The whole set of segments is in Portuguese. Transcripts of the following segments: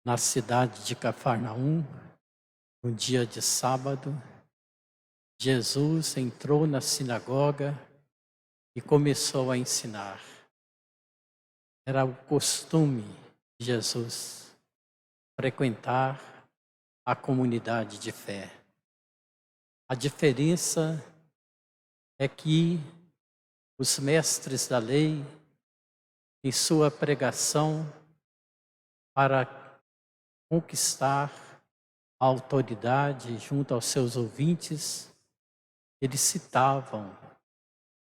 na cidade de Cafarnaum, no dia de sábado, Jesus entrou na sinagoga e começou a ensinar. Era o costume de Jesus frequentar a comunidade de fé. A diferença é que os mestres da lei, em sua pregação para conquistar a autoridade junto aos seus ouvintes, eles citavam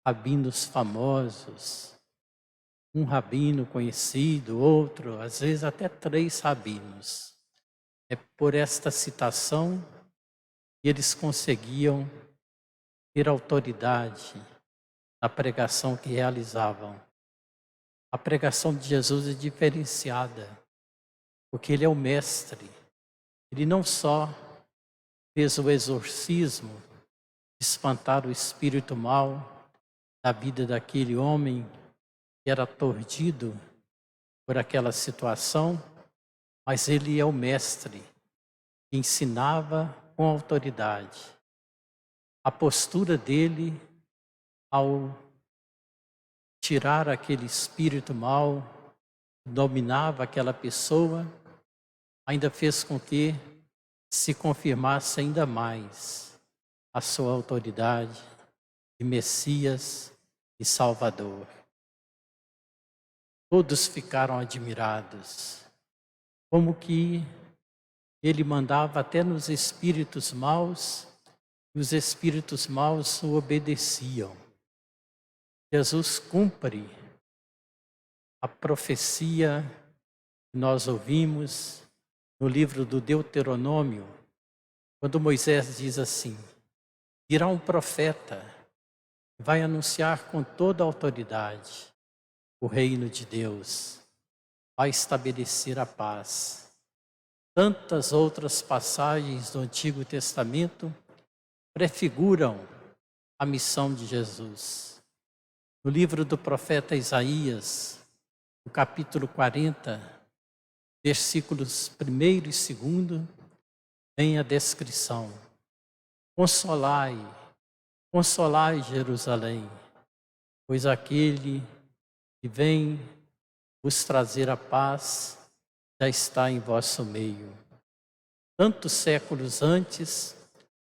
rabinos famosos, um rabino conhecido, outro, às vezes até 3 rabinos. É por esta citação que eles conseguiam ter autoridade na pregação que realizavam. A pregação de Jesus é diferenciada, porque ele é o mestre. Ele não só fez o exorcismo, espantar o espírito mal da vida daquele homem que era aturdido por aquela situação, mas ele é o mestre que ensinava com autoridade. A postura dele ao tirar aquele espírito mal, dominava aquela pessoa, ainda fez com que se confirmasse ainda mais a sua autoridade de Messias e Salvador. Todos ficaram admirados, como que ele mandava até nos espíritos maus, e os espíritos maus o obedeciam. Jesus cumpre a profecia que nós ouvimos no livro do Deuteronômio, quando Moisés diz assim: virá um profeta que vai anunciar com toda a autoridade o reino de Deus, vai estabelecer a paz. Tantas outras passagens do Antigo Testamento prefiguram a missão de Jesus. No livro do profeta Isaías, no capítulo 40, versículos 1 e 2, vem a descrição: consolai, consolai Jerusalém, pois aquele que vem vos trazer a paz já está em vosso meio. Tantos séculos antes,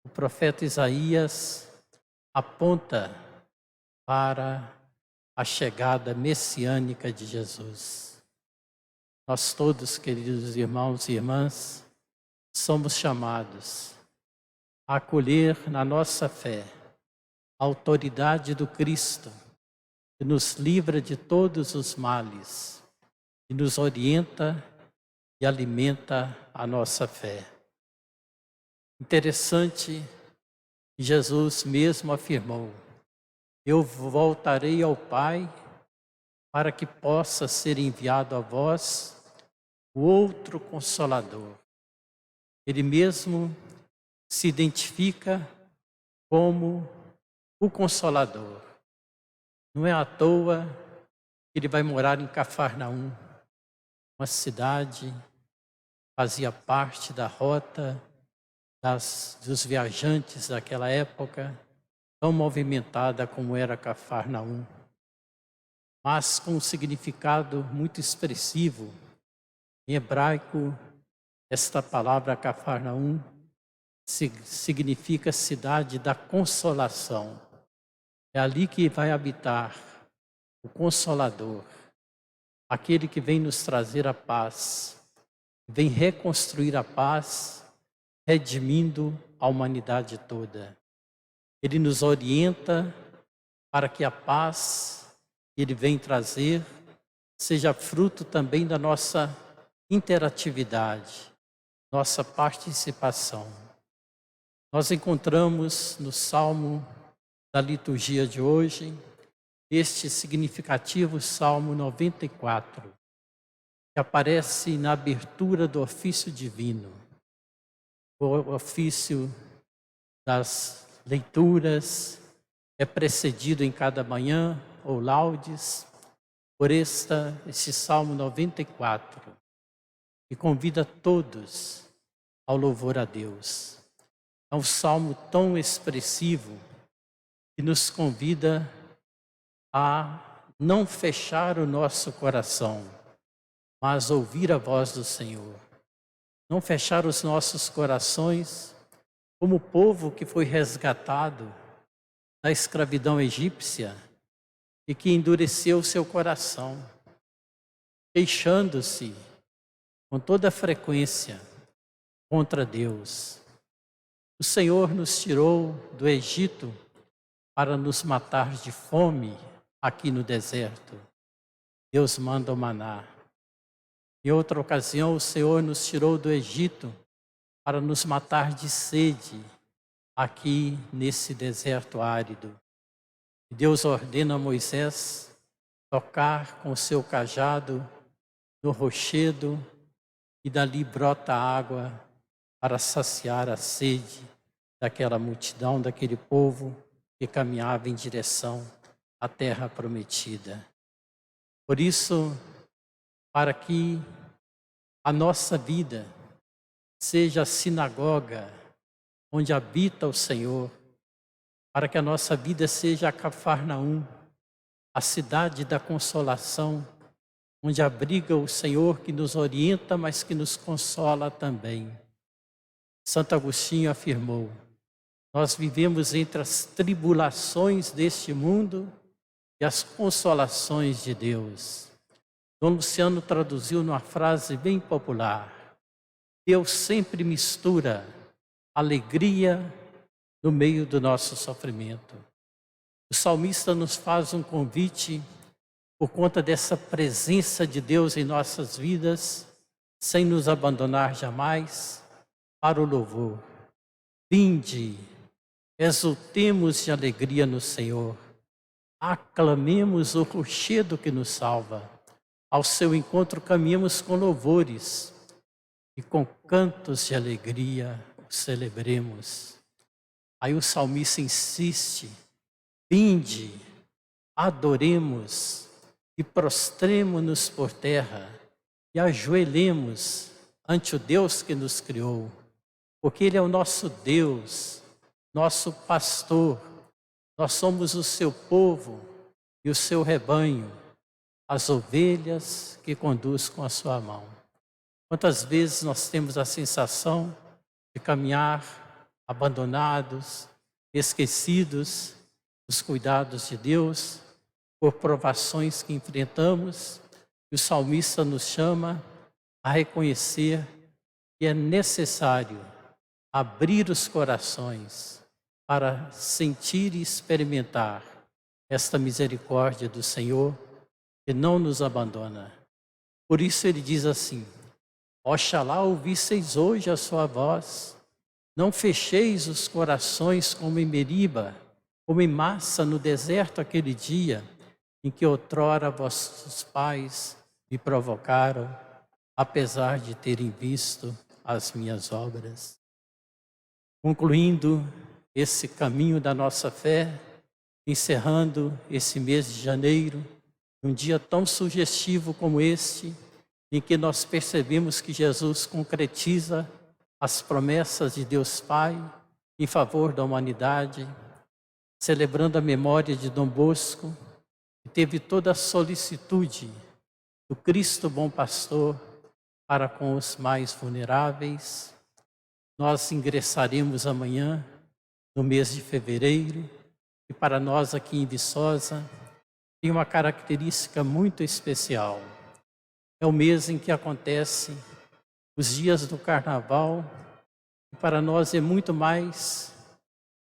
o profeta Isaías aponta para a chegada messiânica de Jesus. Nós todos, queridos irmãos e irmãs, somos chamados a acolher na nossa fé a autoridade do Cristo, que nos livra de todos os males, e nos orienta e alimenta a nossa fé. Interessante que Jesus mesmo afirmou: eu voltarei ao Pai para que possa ser enviado a vós o outro Consolador. Ele mesmo se identifica como o Consolador. Não é à toa que ele vai morar em Cafarnaum, uma cidade que fazia parte da rota dos viajantes daquela época, tão movimentada como era Cafarnaum, mas com um significado muito expressivo. Em hebraico, esta palavra Cafarnaum significa cidade da consolação. É ali que vai habitar o Consolador, aquele que vem nos trazer a paz, vem reconstruir a paz, redimindo a humanidade toda. Ele nos orienta para que a paz que ele vem trazer seja fruto também da nossa interatividade, nossa participação. Nós encontramos no Salmo da liturgia de hoje este significativo Salmo 94, que aparece na abertura do ofício divino, o ofício das leituras é precedido em cada manhã, ou laudes, por este Salmo 94, e convida todos ao louvor a Deus. É um salmo tão expressivo que nos convida a não fechar o nosso coração, mas ouvir a voz do Senhor. Não fechar os nossos corações como o povo que foi resgatado da escravidão egípcia e que endureceu seu coração, queixando-se com toda frequência contra Deus. O Senhor nos tirou do Egito para nos matar de fome aqui no deserto. Deus manda o maná. Em outra ocasião, o Senhor nos tirou do Egito para nos matar de sede aqui nesse deserto árido. E Deus ordena a Moisés tocar com o seu cajado no rochedo e dali brota água para saciar a sede daquela multidão, daquele povo que caminhava em direção à terra prometida. Por isso, para que a nossa vida seja a sinagoga onde habita o Senhor, para que a nossa vida seja a Cafarnaum, a cidade da consolação, onde abriga o Senhor que nos orienta, mas que nos consola também. Santo Agostinho afirmou: nós vivemos entre as tribulações deste mundo e as consolações de Deus. Dom Luciano traduziu numa frase bem popular: Deus sempre mistura alegria no meio do nosso sofrimento. O salmista nos faz um convite por conta dessa presença de Deus em nossas vidas, sem nos abandonar jamais, para o louvor. Vinde, exultemos de alegria no Senhor, aclamemos o rochedo que nos salva, ao seu encontro caminhemos com louvores e com cantos de alegria o celebremos. Aí o salmista insiste: vinde, adoremos e prostremo-nos por terra e ajoelhemos ante o Deus que nos criou, porque Ele é o nosso Deus, nosso pastor, nós somos o seu povo e o seu rebanho, as ovelhas que conduz com a sua mão. Quantas vezes nós temos a sensação de caminhar abandonados, esquecidos dos cuidados de Deus, por provações que enfrentamos, e o salmista nos chama a reconhecer que é necessário abrir os corações para sentir e experimentar esta misericórdia do Senhor que não nos abandona. Por isso ele diz assim: oxalá ouvisseis hoje a sua voz, não fecheis os corações como em Meriba, como em Massa no deserto aquele dia, em que outrora vossos pais me provocaram, apesar de terem visto as minhas obras. Concluindo esse caminho da nossa fé, encerrando esse mês de janeiro, um dia tão sugestivo como este, em que nós percebemos que Jesus concretiza as promessas de Deus Pai em favor da humanidade, celebrando a memória de Dom Bosco, que teve toda a solicitude do Cristo bom pastor para com os mais vulneráveis. Nós ingressaremos amanhã no mês de fevereiro, e para nós aqui em Viçosa tem uma característica muito especial. É o mês em que acontece os dias do Carnaval, e para nós é muito mais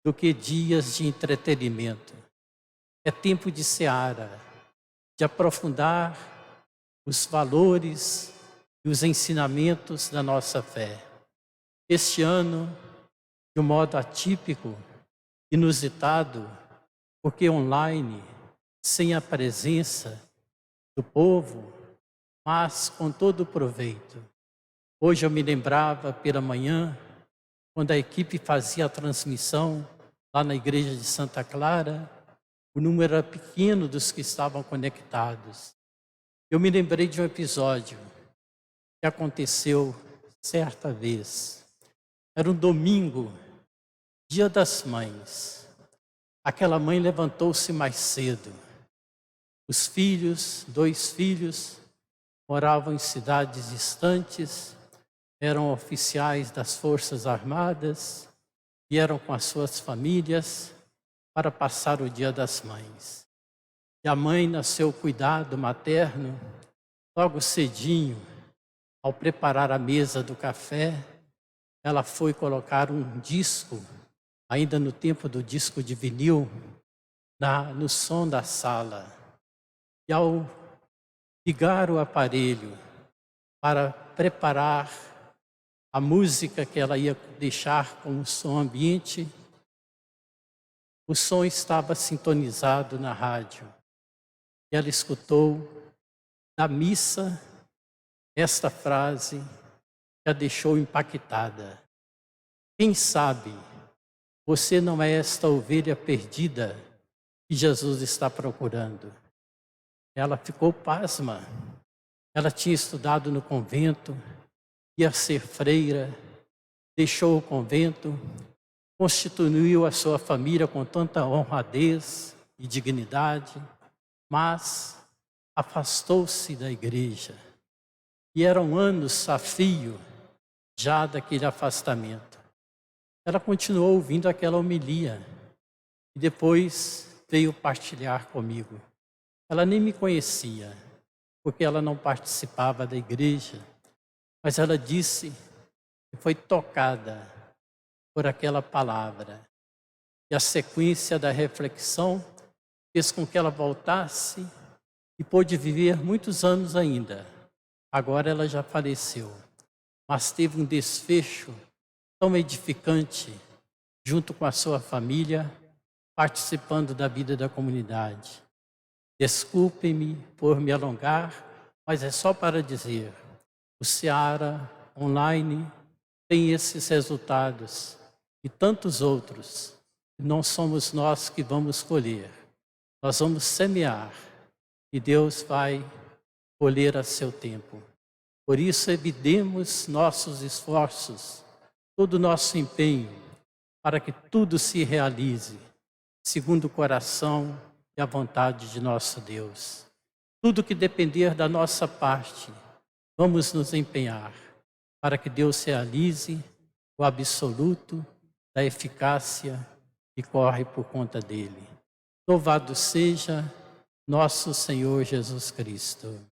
do que dias de entretenimento. É tempo de seara, de aprofundar os valores e os ensinamentos da nossa fé. Este ano, de um modo atípico, inusitado, porque online, sem a presença do povo, mas com todo o proveito. Hoje eu me lembrava pela manhã, quando a equipe fazia a transmissão lá na igreja de Santa Clara, o número era pequeno dos que estavam conectados. Eu me lembrei de um episódio. que aconteceu certa vez. Era um domingo, Dia das Mães. Aquela mãe levantou-se mais cedo. Os filhos, 2 filhos, moravam em cidades distantes, eram oficiais das Forças Armadas, vieram com as suas famílias para passar o Dia das Mães. E a mãe, no seu cuidado materno, logo cedinho, ao preparar a mesa do café, ela foi colocar um disco, ainda no tempo do disco de vinil, no som da sala. E ao ligar o aparelho para preparar a música que ela ia deixar como som ambiente, o som estava sintonizado na rádio. E ela escutou da missa esta frase que a deixou impactada. Quem sabe você não é esta ovelha perdida que Jesus está procurando. Ela ficou pasma. Ela tinha estudado no convento, ia ser freira, deixou o convento, constituiu a sua família com tanta honradez e dignidade, mas afastou-se da igreja. E eram anos a fio já daquele afastamento. Ela continuou ouvindo aquela homilia e depois veio partilhar comigo. Ela nem me conhecia, porque ela não participava da igreja, mas ela disse que foi tocada por aquela palavra. E a sequência da reflexão fez com que ela voltasse e pôde viver muitos anos ainda. Agora ela já faleceu, mas teve um desfecho tão edificante junto com a sua família, participando da vida da comunidade. Desculpe-me por me alongar, mas é só para dizer, o Seara Online tem esses resultados e tantos outros. Não somos nós que vamos colher, nós vamos semear e Deus vai colher a seu tempo. Por isso, evitemos nossos esforços, todo o nosso empenho, para que tudo se realize, segundo o coração e a vontade de nosso Deus. Tudo que depender da nossa parte, vamos nos empenhar, para que Deus realize o absoluto da eficácia que corre por conta dele. Louvado seja nosso Senhor Jesus Cristo.